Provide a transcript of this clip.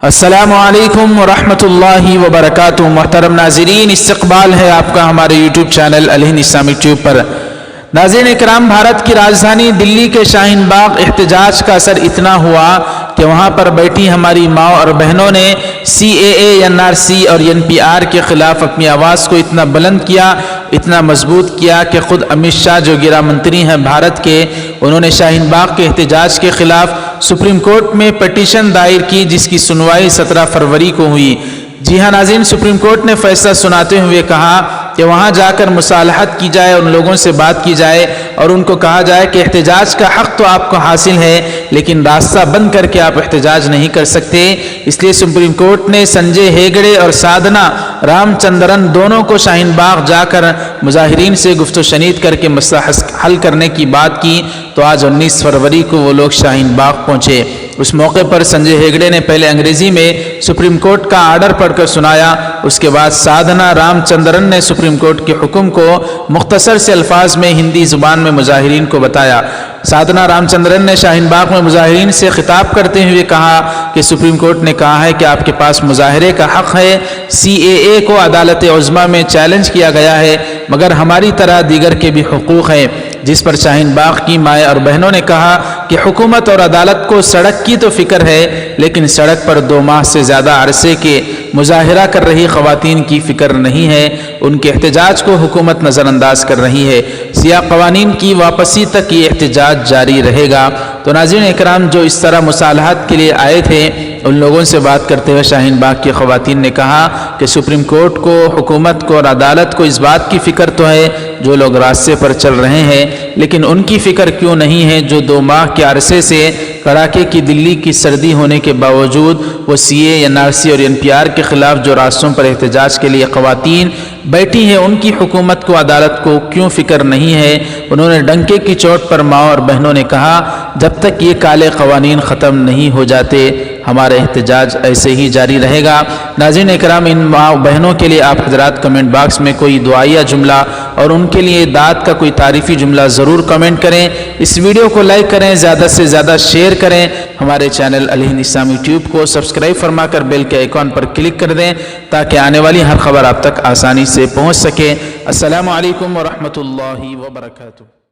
السلام علیکم ورحمۃ اللہ وبرکاتہ۔ محترم ناظرین، استقبال ہے آپ کا ہمارے یوٹیوب چینل الہند اسلامک ٹیوب پر۔ ناظرین اکرام، بھارت کی راجدھانی دلی کے شاہین باغ احتجاج کا اثر اتنا ہوا کہ وہاں پر بیٹھی ہماری ماں اور بہنوں نے CAA NRC اور NPR کے خلاف اپنی آواز کو اتنا بلند کیا، اتنا مضبوط کیا کہ خود امت شاہ جو گرہ منتری ہیں بھارت کے، انہوں نے شاہین باغ کے احتجاج کے خلاف سپریم کورٹ میں پٹیشن دائر کی، جس کی سنوائی 17 فروری کو ہوئی۔ جی ہاں ناظرین، سپریم کورٹ نے فیصلہ سناتے ہوئے کہا کہ وہاں جا کر مصالحت کی جائے، ان لوگوں سے بات کی جائے اور ان کو کہا جائے کہ احتجاج کا حق تو آپ کو حاصل ہے، لیکن راستہ بند کر کے آپ احتجاج نہیں کر سکتے۔ اس لیے سپریم کورٹ نے سنجے ہیگڑے اور سادھنا رام چندرن دونوں کو شاہین باغ جا کر مظاہرین سے گفت و شنید کر کے مسئلہ حل کرنے کی بات کی، تو آج 19 فروری کو وہ لوگ شاہین باغ پہنچے۔ اس موقع پر سنجے ہیگڑے نے پہلے انگریزی میں سپریم کورٹ کا آرڈر پڑھ کر سنایا، اس کے بعد سادھنا رام چندرن نے سپریم کورٹ کے حکم کو مختصر سے الفاظ میں ہندی زبان میں مظاہرین کو بتایا۔ سادھنا رام چندرن نے شاہین باغ میں مظاہرین سے خطاب کرتے ہوئے کہا کہ سپریم کورٹ نے کہا ہے کہ آپ کے پاس مظاہرے کا حق ہے، CAA کو عدالت عظمیٰ میں چیلنج کیا گیا ہے، مگر ہماری طرح دیگر کے بھی حقوق ہیں۔ جس پر شاہین باغ کی مائیں اور بہنوں نے کہا کہ حکومت اور عدالت کو سڑک کی تو فکر ہے، لیکن سڑک پر 2 ماہ سے زیادہ عرصے کے مظاہرہ کر رہی خواتین کی فکر نہیں ہے، ان کے احتجاج کو حکومت نظر انداز کر رہی ہے۔ سیاہ قوانین کی واپسی تک یہ احتجاج جاری رہے گا۔ تو ناظرین اکرام، جو اس طرح مصالحت کے لیے آئے تھے، ان لوگوں سے بات کرتے ہوئے شاہین باغ کی خواتین نے کہا کہ سپریم کورٹ کو، حکومت کو اور عدالت کو اس بات کی فکر تو ہے جو لوگ راستے پر چل رہے ہیں، لیکن ان کی فکر کیوں نہیں ہے جو 2 ماہ کے عرصے سے کڑاکے کی دلی کی سردی ہونے کے باوجود وہ CAA NRC اور NPR کے خلاف جو راستوں پر احتجاج کے لیے خواتین بیٹھی ہیں، ان کی حکومت کو، عدالت کو کیوں فکر نہیں ہے۔ انہوں نے ڈنکے کی چوٹ پر ماں اور بہنوں نے کہا جب تک یہ کالے قوانین ختم نہیں ہو جاتے ہمارا احتجاج ایسے ہی جاری رہے گا۔ ناظرین اکرام، ان ماں بہنوں کے لیے آپ حضرات کمنٹ باکس میں کوئی دعائیہ جملہ اور ان کے لیے داد کا کوئی تعریفی جملہ ضرور کمنٹ کریں۔ اس ویڈیو کو لائک کریں، زیادہ سے زیادہ شیئر کریں، ہمارے چینل الہند اسلامی ٹیوب کو سبسکرائب فرما کر بیل کے آئیکن پر کلک کر دیں تاکہ آنے والی ہر خبر آپ تک آسانی سے پہنچ سکے۔ السلام علیکم ورحمۃ اللہ وبرکاتہ۔